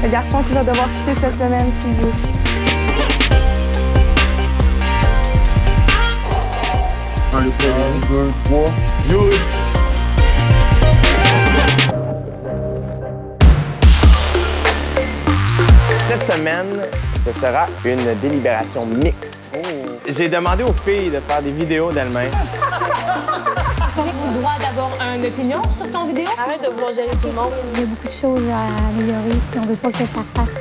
Le garçon qui va devoir quitter cette semaine, s'il veut. Allez, 1, 2, 3, yo! Cette semaine, ce sera une délibération mixte. Oh. J'ai demandé aux filles de faire des vidéos d'elles-mêmes. J'ai le droit d'avoir une opinion sur ton vidéo? Arrête de vouloir gérer tout le monde. Il y a beaucoup de choses à améliorer si on veut pas que ça fasse.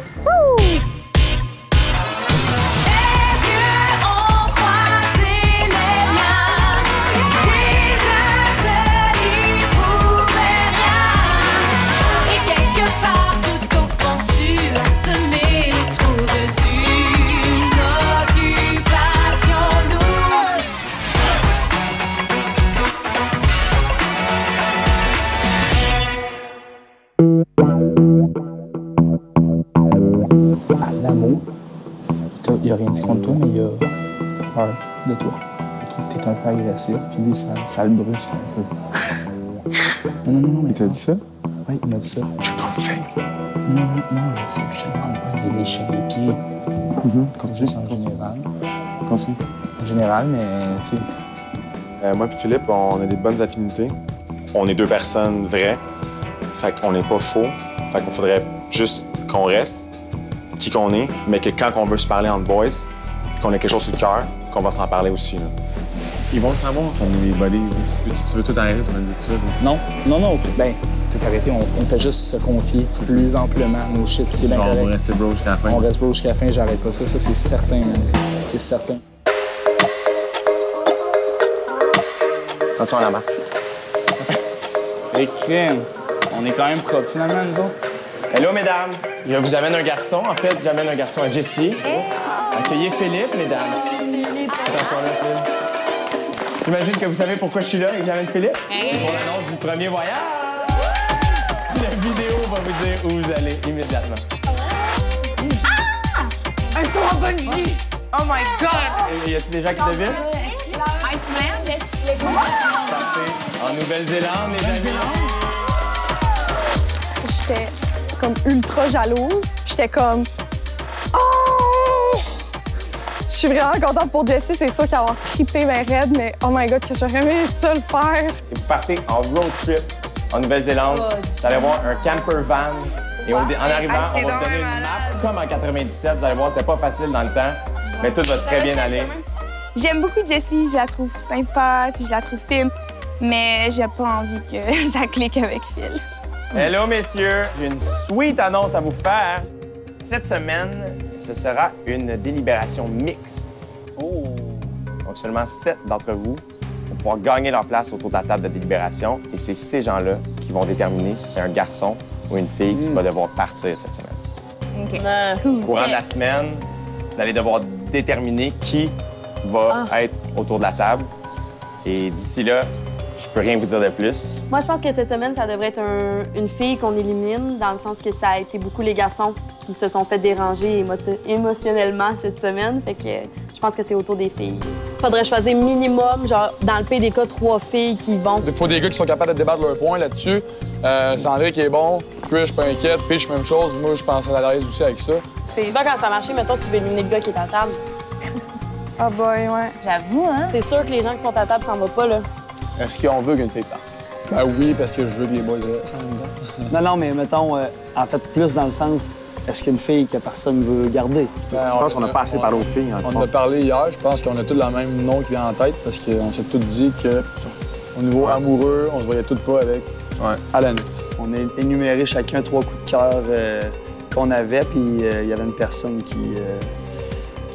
L'amour, il n'y a rien dit contre toi, mais il y a peur de toi. Je trouve que tu es un peu agressif, puis lui, ça le brusque un peu. Non, mais Il t'a dit ça? Oui, il m'a dit ça. Je le trouve fake. Non, je sais, je te demande pas de lécher les pieds. Juste en général. Continue. En général, mais tu sais. Moi et Philippe, on a des bonnes affinités. On est deux personnes vraies. Fait qu'on n'est pas faux. Fait qu'on faudrait juste qu'on reste qui qu'on est, mais que quand on veut se parler entre boys, qu'on a quelque chose sur le cœur, qu'on va s'en parler aussi. Là. Ils vont le savoir qu'on est des buddies. Si tu veux tout arrêter, tu vas me dire tout ça. Non, ben, tout arrêter, on fait juste se confier plus amplement nos shit, c'est bien correct. On va rester bro jusqu'à la fin. On reste bro jusqu'à la fin, j'arrête pas ça, c'est certain, man. C'est certain. Attention à la marque. Les crimes, on est quand même propre finalement, nous autres. Hello, mesdames. Je vous amène un garçon. En fait, j'amène un garçon à Jessie. Accueillez Philippe, mesdames. Attention là, Philippe. J'imagine que vous savez pourquoi je suis là et que j'amène Philippe. C'est pour l'annonce du premier voyage. La vidéo va vous dire où vous allez immédiatement. Un tour en bungee! Oh my God! Et y a-t-il des gens qui devinent? Iceland, Parfait. En Nouvelle-Zélande, les amis. J'étais comme ultra jalouse. J'étais comme... Oh! Je suis vraiment contente pour Jessie. C'est sûr qu'elle va trippé ben raide, mais oh my God, que j'aurais aimé ça le faire. Et vous partez en road trip en Nouvelle-Zélande. Vous allez voir un camper van. Et en arrivant, on va vous donner une map comme en 97. Vous allez voir, c'était pas facile dans le temps, mais tout va très bien aller. J'aime beaucoup Jessie, je la trouve sympa, puis je la trouve fine, mais j'ai pas envie que ça clique avec Phil. Hello, messieurs. J'ai une sweet annonce à vous faire. Cette semaine, ce sera une délibération mixte. Oh! Donc, seulement 7 d'entre vous vont pouvoir gagner leur place autour de la table de délibération. Et c'est ces gens-là qui vont déterminer si c'est un garçon ou une fille qui va devoir partir cette semaine. OK. Au courant de la semaine, vous allez devoir déterminer qui va être autour de la table. Et d'ici là, je peux rien vous dire de plus. Moi, je pense que cette semaine, ça devrait être une fille qu'on élimine, dans le sens que ça a été beaucoup les garçons qui se sont fait déranger émotionnellement cette semaine. Fait que je pense que c'est autour des filles. Faudrait choisir minimum, genre, dans le PDK, 3 filles qui vont. Il faut des gars qui sont capables de débattre leur point là-dessus. Sandrine qui est bon, Chris, je suis pas inquiète, Pitch, même chose. Moi, je pense à la l'aise aussi avec ça. C'est pas quand ça marche, mettons, tu veux éliminer le gars qui est à table. Ah boy, ouais. J'avoue, hein? C'est sûr que les gens qui sont à table, ça en va pas, là. Est-ce qu'on veut qu'une fille parte? Ben oui, parce que je veux que les boys restent. Non, mais mettons, en fait, plus dans le sens, est-ce qu'une fille que personne veut garder? Je pense qu'on a pas assez parlé aux filles. On en a parlé hier, je pense qu'on a tous le même nom qui vient en tête parce qu'on s'est tous dit qu'au niveau amoureux, on se voyait tous pas avec Alan. On a énuméré chacun 3 coups de cœur qu'on avait, puis il y avait une personne qui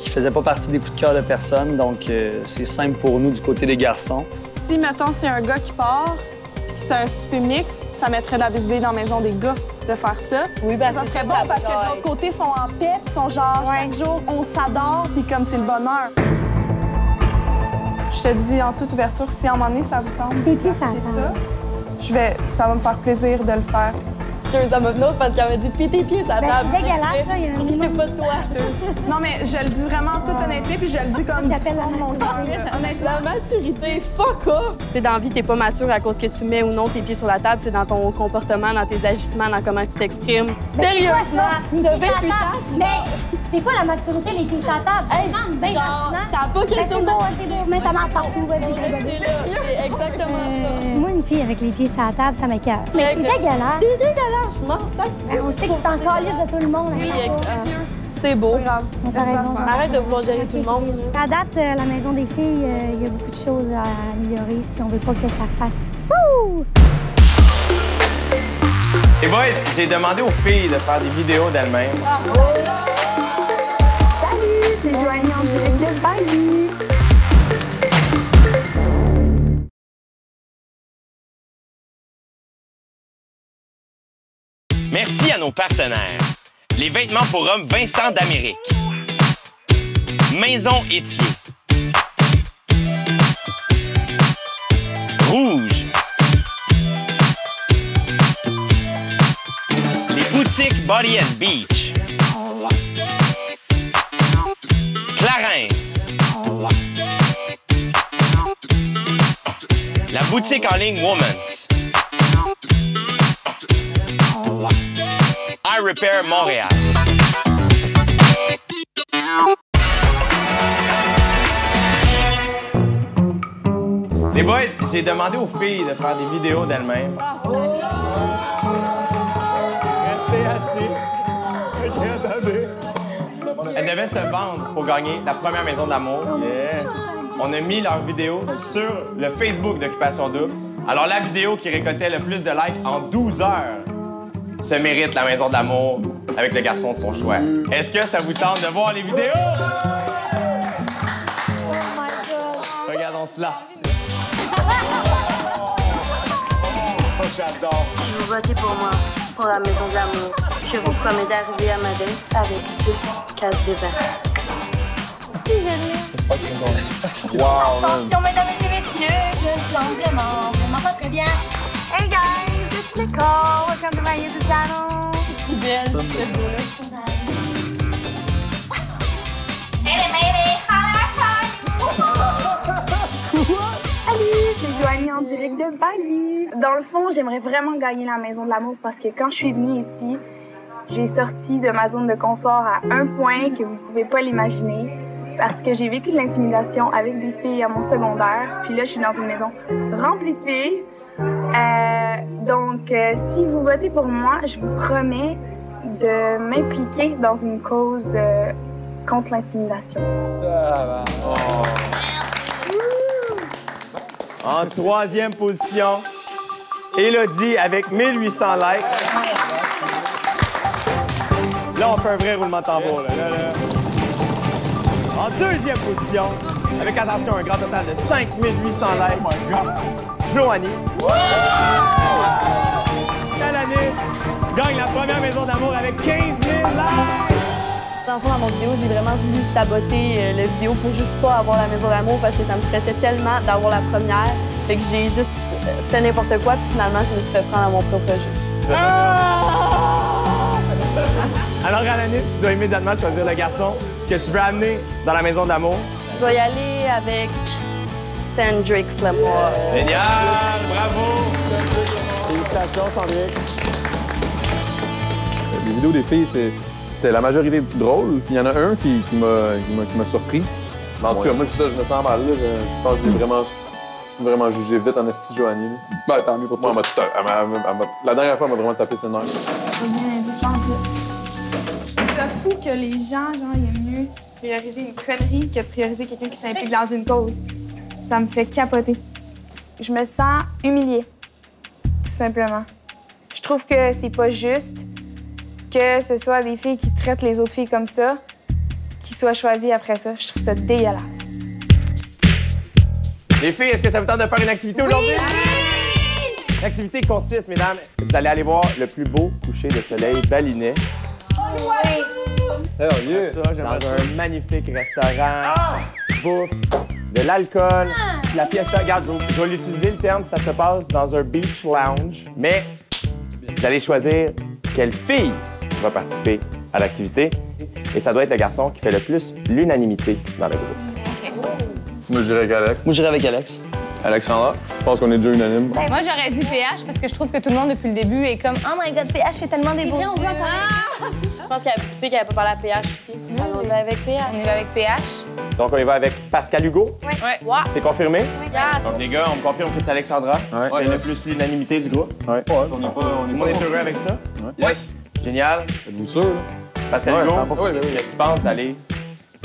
faisait pas partie des coups de cœur de personne, donc c'est simple pour nous du côté des garçons. Si, mettons, c'est un gars qui part, puis c'est un super mix, ça mettrait de la visibilité dans la maison des gars de faire ça. Oui, ben, ça serait bon parce que de l'autre côté, ils sont en paix, ils sont genre, chaque jour, on s'adore, puis comme c'est le bonheur. Je te dis en toute ouverture, si à un moment donné, ça vous tente C'est qui ça? ça va me faire plaisir de le faire. Excuse, non, c'est parce qu'elle m'a dit pis tes pieds sur la table. C'est dégueulasse, là. Il y a pas de toi. Non, mais je le dis vraiment toute honnêteté, puis je le dis comme J'appelle la mon cœur. Honnêtement. La maturité, fuck off! Tu sais, dans la vie, t'es pas mature à cause que tu mets ou non tes pieds sur la table, c'est dans ton comportement, dans tes agissements, dans comment tu t'exprimes. Sérieusement, t'as 28 ans. Mais c'est quoi la maturité, les pieds sur la table? Ben Genre, ça a pas question c'est beau, mets ta main partout, vas-y. C'est exactement ça. Moi, une fille avec les pieds sur la table, ça m'écoeure. Mais c'est dégueulasse. C'est dégueulasse, je m'en sac. On sait que t'en calisses de tout le monde. Oui, c'est beau. T'as raison. Arrête de vouloir gérer tout le monde. À date, la maison des filles, il y a beaucoup de choses à améliorer si on veut pas que ça fasse. Wouh! Les boys, j'ai demandé aux filles de faire des vidéos d'elles-mêmes. Salut, c'est Joanie en direct de Bali. Merci à nos partenaires. Les vêtements pour hommes Vincent d'Amérique. Maison Étier. Rouge. Les boutiques Body and Beach. Clarence. La boutique en ligne Woman's. iRepair Montréal. Les boys, j'ai demandé aux filles de faire des vidéos d'elles-mêmes. Restez assis. OK, attendez. Elles devaient se vendre pour gagner la première maison de l'amour. Yes. On a mis leurs vidéos sur le Facebook d'Occupation Double. Alors, la vidéo qui récoltait le plus de likes en 12 heures se mérite la maison de l'amour avec le garçon de son choix. Est-ce que ça vous tente de voir les vidéos? Regardons cela. Oh, j'adore. Si vous votez pour moi, pour la maison de l'amour, je vous promets d'arriver à ma date avec 2 cases de vin. Si je l'ai. Wow, man. Attention, mesdames et messieurs, je chante vraiment pas très bien. Hey guys, it's Nicole. Welcome to my YouTube channel. Si belle, cette beau-là. Maybe, Salut, c'est Joanie en direct de Bali. Dans le fond, j'aimerais vraiment gagner la maison de l'amour parce que quand je suis venue ici, j'ai sorti de ma zone de confort à un point que vous pouvez pas l'imaginer. Parce que j'ai vécu de l'intimidation avec des filles à mon secondaire. Puis là, je suis dans une maison remplie de filles. Donc, si vous votez pour moi, je vous promets de m'impliquer dans une cause contre l'intimidation. En troisième position, Élodie avec 1800 likes. Là, on fait un vrai roulement de tambour. Là. En deuxième position, avec, attention, un grand total de 5800 likes. Oh my God. Joanie. Calanis gagne la première maison d'amour avec 15 000 likes. Dans le fond, dans mon vidéo, j'ai vraiment voulu saboter la vidéo pour juste pas avoir la maison d'amour parce que ça me stressait tellement d'avoir la première. Fait que j'ai juste fait n'importe quoi, puis finalement, je me suis fait prendre à mon propre jeu. Alors, Alanis, tu dois immédiatement choisir le garçon que tu veux amener dans la maison d'amour. Je vais y aller avec Cendrix Lamar. Génial! Bravo! Félicitations, Cendrix. Les vidéos des filles, c'était la majorité drôle. Puis il y en a un qui m'a surpris. Mais en tout cas, moi, je me sens mal. Là. Je pense que je l'ai vraiment jugé vite en esti Joanie. Ben, tant mieux pour toi. La dernière fois, elle m'a vraiment tapé ses nerfs. C'est fou que les gens, genre, ils aiment mieux prioriser une connerie que de prioriser quelqu'un qui s'implique dans une cause. Ça me fait capoter. Je me sens humiliée, tout simplement. Je trouve que c'est pas juste que ce soit des filles qui traitent les autres filles comme ça, qui soient choisies après ça. Je trouve ça dégueulasse. Les filles, est-ce que ça vous tente de faire une activité aujourd'hui? Oui! L'activité consiste, mesdames, vous allez aller voir le plus beau coucher de soleil balinais. Hell yeah! Dans un magnifique restaurant, bouffe, de l'alcool, la fiesta. Regarde, je vais l'utiliser le terme, ça se passe dans un beach lounge, mais vous allez choisir quelle fille va participer à l'activité. Et ça doit être le garçon qui fait le plus l'unanimité dans le groupe. Moi, je dirais avec Alex. Moi, j'irais avec Alex. Alexandra, je pense qu'on est déjà unanime. Moi, j'aurais dit PH parce que je trouve que tout le monde, depuis le début, est comme « Oh my God, PH, c'est tellement des beaux yeux! » Je pense qu'il y a beaucoup de filles qui n'avaient pas parlé à PH aussi. Alors, on y va avec PH. On y va avec PH. Donc, on y va avec Pascal Hugo. Oui. Ouais. C'est confirmé? Yeah. Donc, les gars, on me confirme que c'est Alexandra qui fait le plus l'unanimité du groupe. Ouais. Tout le monde est heureux avec ça? Yes! Génial. Êtes-vous sûr? Pascal Hugo, 100%. qu'est-ce que tu penses d'aller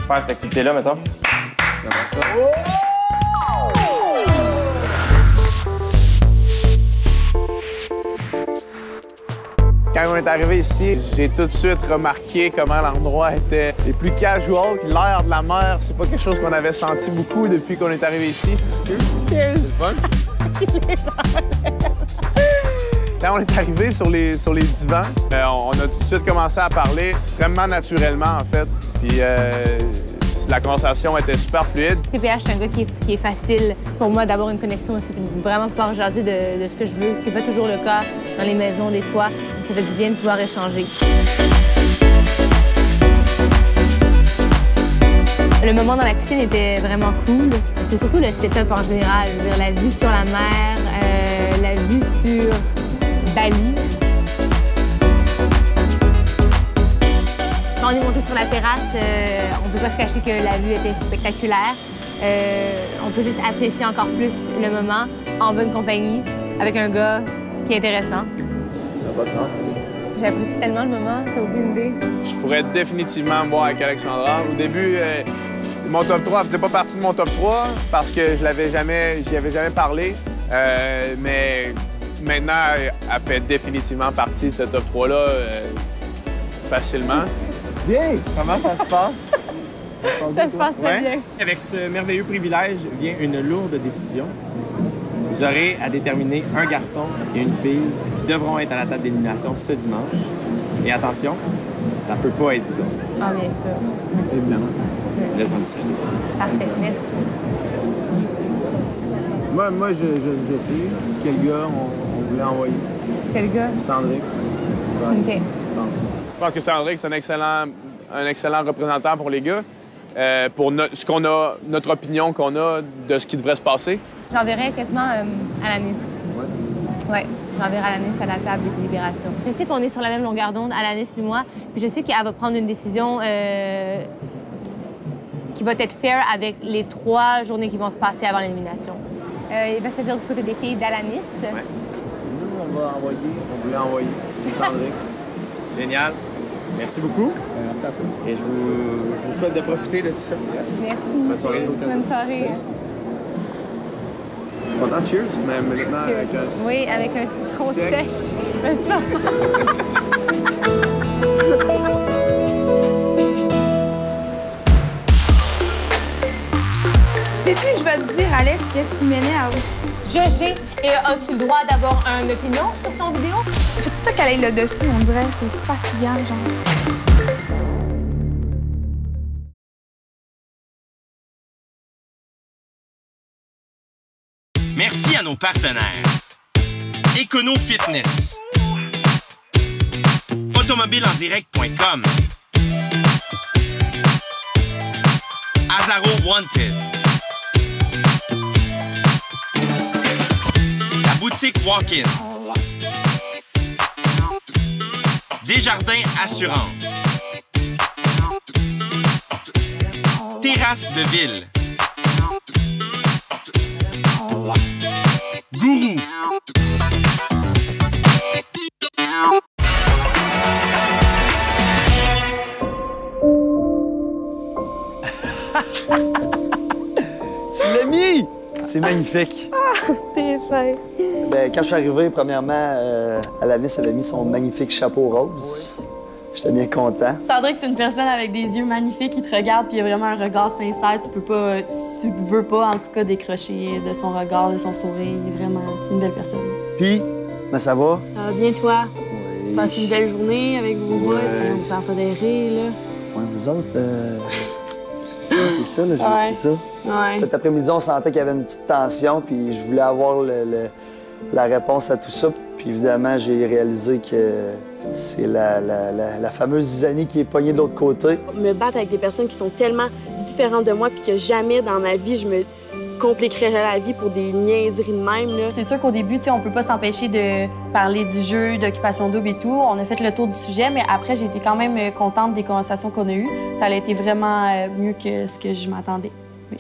faire cette activité-là, mettons? Quand on est arrivé ici, j'ai tout de suite remarqué comment l'endroit était plus casual. L'air de la mer, c'est pas quelque chose qu'on avait senti beaucoup depuis qu'on est arrivé ici. C'est le fun. Quand on est arrivé sur les divans, on a tout de suite commencé à parler extrêmement naturellement, en fait. Puis la conversation était super fluide. PH, c'est un gars qui est facile pour moi d'avoir une connexion aussi, puis vraiment pouvoir jaser de ce que je veux, ce qui n'est pas toujours le cas dans les maisons des fois. Donc, ça fait du bien de pouvoir échanger. Le moment dans la piscine était vraiment cool. C'est surtout le setup en général. Je veux dire, la vue sur la mer, la vue sur Bali. Quand on est monté sur la terrasse, on ne peut pas se cacher que la vue était spectaculaire. On peut juste apprécier encore plus le moment en bonne compagnie avec un gars qui est intéressant. Ça n'a pas de sens. J'apprécie tellement le moment, t'as aucune idée. Je pourrais définitivement me voir avec Alexandra. Au début, mon top 3 ne faisait pas partie de mon top 3 parce que j'y avais jamais parlé. Mais maintenant, elle fait définitivement partie de ce top 3-là facilement. Bien! Comment ça se passe? Ça se passe très bien. Avec ce merveilleux privilège vient une lourde décision. Vous aurez à déterminer un garçon et une fille qui devront être à la table d'élimination ce dimanche. Et attention, ça peut pas être vous autres. Ah, bien sûr. Évidemment. Je vous laisse en discuter. Parfait, merci. Moi je sais quel gars on voulait envoyer. Quel gars? Sandrick. OK. Je pense que Sandrick, c'est un excellent représentant pour les gars, pour notre opinion qu'on a de ce qui devrait se passer. J'enverrai quasiment Alanis. Oui, j'enverrai Alanis à la table de délibération. Je sais qu'on est sur la même longueur d'onde, Alanis puis moi, puis je sais qu'elle va prendre une décision qui va être fair avec les 3 journées qui vont se passer avant l'élimination. Il va s'agir du côté des filles d'Alanis. Ouais. Nous, on voulait envoyer, c'est Sandrick. Génial. Merci beaucoup. Merci à toi. Et je vous souhaite de profiter de tout ça. Merci. Bonne soirée. Bonne soirée. Content, cheers, mais maintenant avec un... Oui, avec un citron sec. Sais-tu, je vais te dire, Alex, qu'est-ce qui m'énerve? Jugé. Et as-tu le droit d'avoir une opinion sur ton vidéo? Tout ça qu'elle aille le dessus, on dirait, c'est fatigant, genre. Merci à nos partenaires. Econo Fitness. Automobileendirect.com. Azaro Wanted. La boutique Walk-in. Desjardins Assurance. Terrasse de ville. Gourou. Tu l'as mis! C'est magnifique. T'es fin. Ben, quand je suis arrivé, premièrement, Alanis avait mis son magnifique chapeau rose. J'étais bien content. Sandrick, c'est une personne avec des yeux magnifiques qui te regarde, puis il a vraiment un regard sincère. Tu veux pas, en tout cas, décrocher de son regard, de son sourire. Vraiment, c'est une belle personne. Puis, ben ça va? Ça va bien, toi? Oui. Passez une belle journée avec vos boys. On s'en fait des rires, là. Ouais, vous autres, c'est ça, là, Ouais. c'est ça. Ouais. Cet après-midi, on sentait qu'il y avait une petite tension, puis je voulais avoir la réponse à tout ça. Puis évidemment, j'ai réalisé que c'est la fameuse Zizanie qui est poignée de l'autre côté. Me battre avec des personnes qui sont tellement différentes de moi puis que jamais dans ma vie, je me compliquerais la vie pour des niaiseries de même. C'est sûr qu'au début, on peut pas s'empêcher de parler du jeu, d'Occupation Double et tout. On a fait le tour du sujet, mais après, j'ai été quand même contente des conversations qu'on a eues. Ça a été vraiment mieux que ce que je m'attendais.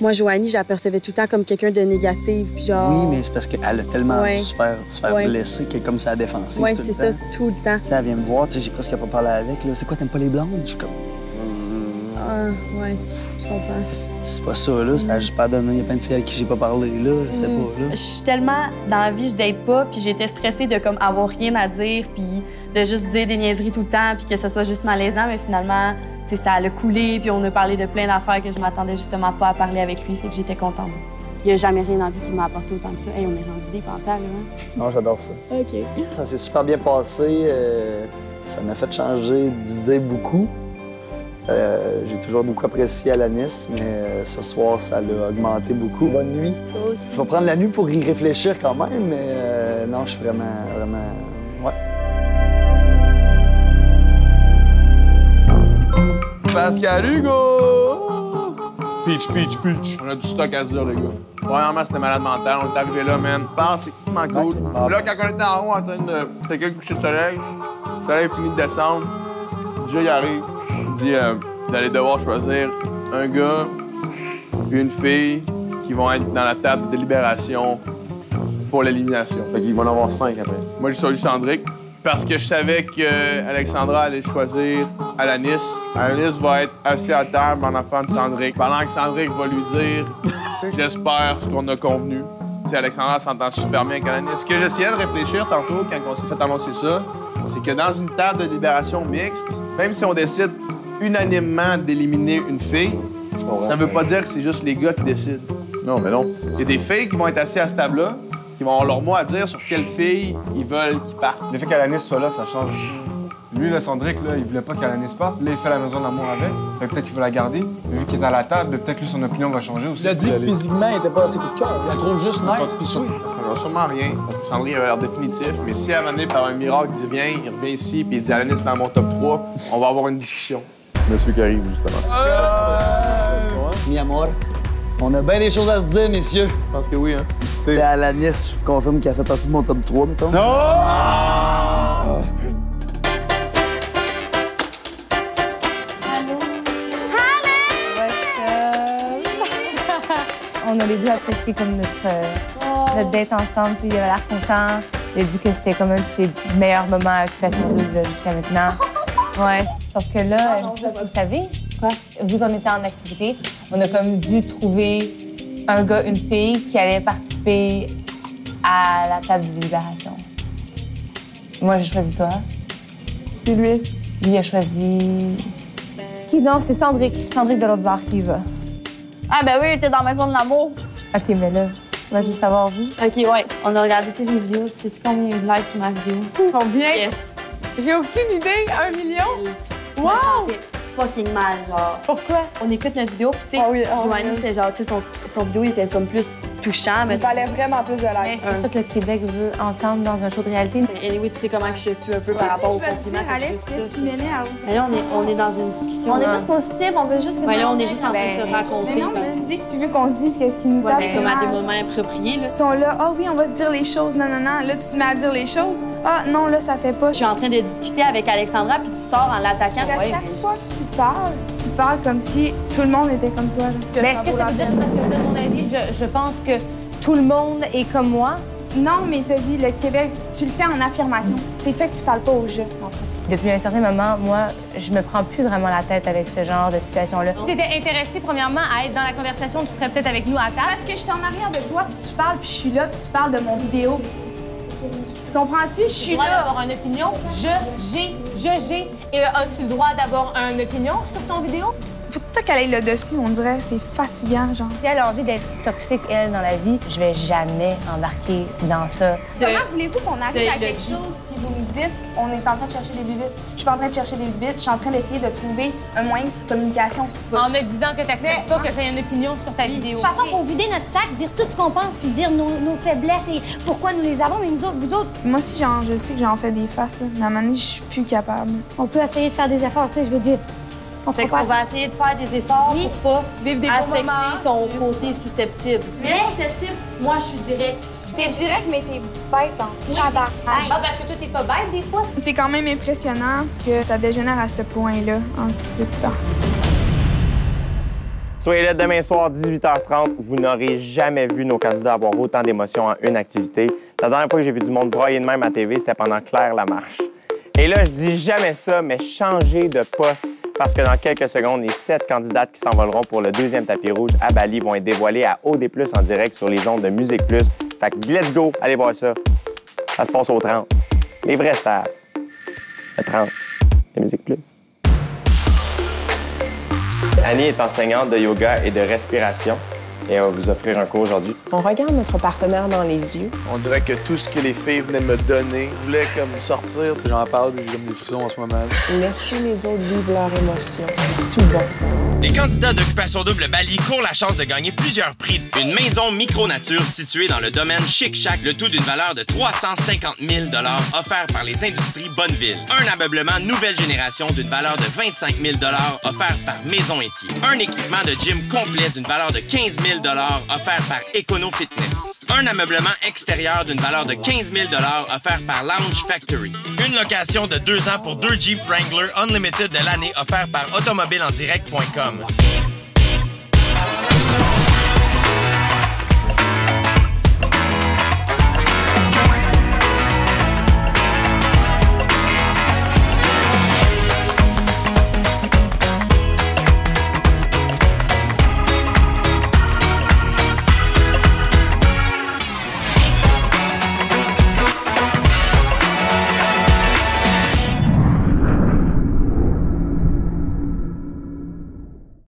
Moi, Joanie, je l'apercevais tout le temps comme quelqu'un de négatif, puis genre... Oui, mais c'est parce qu'elle a tellement dû se faire blesser qu'elle est comme ça défensive. Oui, c'est ça, tout le temps. Elle vient me voir, j'ai presque pas parlé avec. C'est quoi, t'aimes pas les blondes? Je suis comme... Ah, ouais, je comprends. C'est pas ça, là. Ça a juste pas donné. Il y a plein de filles avec qui j'ai pas parlé, là. Je sais pas, là. Je suis tellement dans la vie, je date pas, puis j'étais stressée de comme avoir rien à dire, puis de juste dire des niaiseries tout le temps, puis que ce soit juste malaisant, mais finalement, ça a coulé, puis on a parlé de plein d'affaires que je m'attendais justement pas à parler avec lui, fait que j'étais contente. Il y a jamais rien dans la vie qui m'a apporté autant que ça. Hey, on est rendu des pantalons, hein? Non, j'adore ça. OK. Ça s'est super bien passé. Ça m'a fait changer d'idée beaucoup. J'ai toujours beaucoup apprécié Alanis, mais ce soir, ça l'a augmenté beaucoup. Bonne nuit. Toi aussi. Je vais prendre la nuit pour y réfléchir quand même, mais non, je suis vraiment... Ouais. Pascal Hugo! Peach. On a du stock à se dire, les gars. Premièrement, c'était malade mental. On est arrivé là, man. C'est tellement cool. Là, quand on était en haut en train de checker le coucher de soleil, le soleil finit de descendre. Déjà, il arrive. Il dit d'aller devoir choisir un gars et une fille qui vont être dans la table de délibération pour l'élimination. Fait qu'ils vont en avoir 5 après. Moi, j'ai choisi Chandrick parce que je savais qu'Alexandra allait choisir Alanis. Alanis va être assis à table en enfant de Chandrick. Pendant que Chandrick va lui dire « J'espère ce qu'on a convenu ». Alexandra s'entend super bien avec Alanis. Ce que j'essayais de réfléchir tantôt quand on s'est fait annoncer ça, c'est que dans une table de libération mixte, même si on décide unanimement d'éliminer une fille, ça veut pas dire que c'est juste les gars qui décident. Non, mais non. C'est des filles qui vont être assises à cette table-là, qui vont avoir leur mot à dire sur quelle fille ils veulent qu'ils partent. Le fait qu'Alanis soit là, ça change aussi. Lui, là, Cendrick, là, il voulait pas qu'Alanis parte. Là, il fait la maison d'amour avec. Peut-être qu'il veut la garder. Mais vu qu'il est à la table, peut-être lui, son opinion va changer aussi. Il a dit que physiquement, il était pas assez coup de cœur. Il a trop juste nice. Ça ne va sûrement rien, parce que Cendrick avait l'air définitif. Mais si à un moment donné, par un miracle, divin, il revient ici et il dit Alanis dans mon top 3, on va avoir une discussion. Monsieur qui arrive, justement. Mi amor. On a bien des choses à se dire, messieurs. Je pense que oui, hein. Et Alanis, je vous confirme qu'elle fait partie de mon top 3, mettons. Non! On a les deux apprécié comme notre date ensemble. Il avait l'air content. Il a dit que c'était comme un de ses meilleurs moments à Occupation Double jusqu'à maintenant. Ouais. Sauf que là, je sais pas si vous savez, vu qu'on était en activité, on a comme dû trouver un gars, une fille qui allait participer à la table de délibération. Moi, j'ai choisi toi. Puis lui? Lui a choisi... Qui donc? C'est Cendrick. Cendrick de l'autre bar qui y va. Ah, ben oui, t'es dans la maison de l'amour. OK, mais là, moi, je veux savoir, vous. OK, ouais. On a regardé toutes les vidéos. Tu sais combien il y a eu de likes sur ma vidéo? Combien? Yes. J'ai aucune idée. 1 million? Wow! Ça fait fucking mal, genre. Pourquoi? On écoute notre vidéo, puis tu sais, Joanie, c'était genre, tu sais, son vidéo il était comme plus touchant. Mais il fallait vraiment plus de likes. Mais c'est pour ça que le Québec veut entendre dans un show de réalité. Anyway, tu sais comment que je suis un peu par rapport au compliment. Alex, qu'est-ce qui m'énerve? Mais là, on est dans une discussion. On est tous positifs, on veut juste que là, on est juste en train de se raconter. Mais non, mais tu dis que tu veux qu'on se dise qu'est-ce qui nous tape. Comme à des moments appropriés, là. Ils sont là, ah oui, on va se dire les choses, non. Là, tu te mets à dire les choses. Ah non, là, ça fait pas. Je suis en train de discuter avec Alexandra, puis tu sors en l'attaquant. À chaque fois que tu parles comme si tout le monde était comme toi. Mais est-ce que ça veut dire, parce que de mon avis, je pense que tout le monde est comme moi? Non, mais t'as dit, le Québec, tu le fais en affirmation. C'est le fait que tu parles pas au jeu, en fait. Depuis un certain moment, moi, je me prends plus vraiment la tête avec ce genre de situation-là. Si t'étais intéressée, premièrement, à être dans la conversation, tu serais peut-être avec nous à table. Parce que je suis en arrière de toi, puis tu parles, puis je suis là, puis tu parles de mon vidéo. Tu comprends-tu? Je suis là. Tu as le droit d'avoir une opinion. J'ai. Et as-tu le droit d'avoir une opinion sur ton vidéo? Faut tout le ça qu'elle ait le dessus, on dirait, c'est fatigant, genre. Si elle a envie d'être toxique, elle, dans la vie, je vais jamais embarquer dans ça. Comment voulez-vous qu'on arrive à quelque chose si vous me dites on est en train de chercher des bébites? Je suis pas en train de chercher des bébites, je suis en train d'essayer de trouver un moyen de communication. En me disant que t'acceptes pas que j'ai une opinion sur ta vidéo. De toute façon, il faut vider notre sac, dire tout ce qu'on pense, puis dire nos faiblesses et pourquoi nous les avons, mais nous autres, vous autres. Moi aussi, genre, je sais que j'en fais des faces, là, mais à un moment donné, je suis plus capable. On peut essayer de faire des efforts, tu sais, je veux dire. On va essayer de faire des efforts pour pas vivre des affecter bons ton côté susceptible. Mais susceptible, moi, je suis directe. T'es direct, mais t'es bête en tabarnak. Ah, parce que toi, t'es pas bête des fois? C'est quand même impressionnant que ça dégénère à ce point-là en si peu de temps. Soyez là demain soir, 18h30. Vous n'aurez jamais vu nos candidats avoir autant d'émotions en une activité. La dernière fois que j'ai vu du monde broyer de même à TV, c'était pendant Claire Lamarche. Et là, je dis jamais ça, mais changez de poste parce que dans quelques secondes, les 7 candidates qui s'envoleront pour le 2e tapis rouge à Bali vont être dévoilées à OD+, en direct sur les ondes de Musique Plus. Fait que let's go, allez voir ça. Ça se passe au 30. Les vrais savent. Le 30, de Musique Plus. Annie est enseignante de yoga et de respiration et elle va vous offrir un cours aujourd'hui. On regarde notre partenaire dans les yeux. On dirait que tout ce que les filles venaient me donner voulait comme sortir. J'en parle et j'ai comme des frissons en ce moment. Laissez les autres vivre leurs émotions. C'est tout bon. Les candidats d'Occupation Double Bali courent la chance de gagner plusieurs prix. Une maison micro-nature située dans le domaine Chic Shack, le tout d'une valeur de 350 000 $ offert par les industries Bonneville. Un ameublement nouvelle génération d'une valeur de 25 000 $ offert par Maison Étier. Un équipement de gym complet d'une valeur de 15 000 $ offert par Econo Fitness. Un ameublement extérieur d'une valeur de 15 000 $ offert par Lounge Factory. Une location de 2 ans pour 2 Jeep Wrangler Unlimited de l'année offert par automobileendirect.com.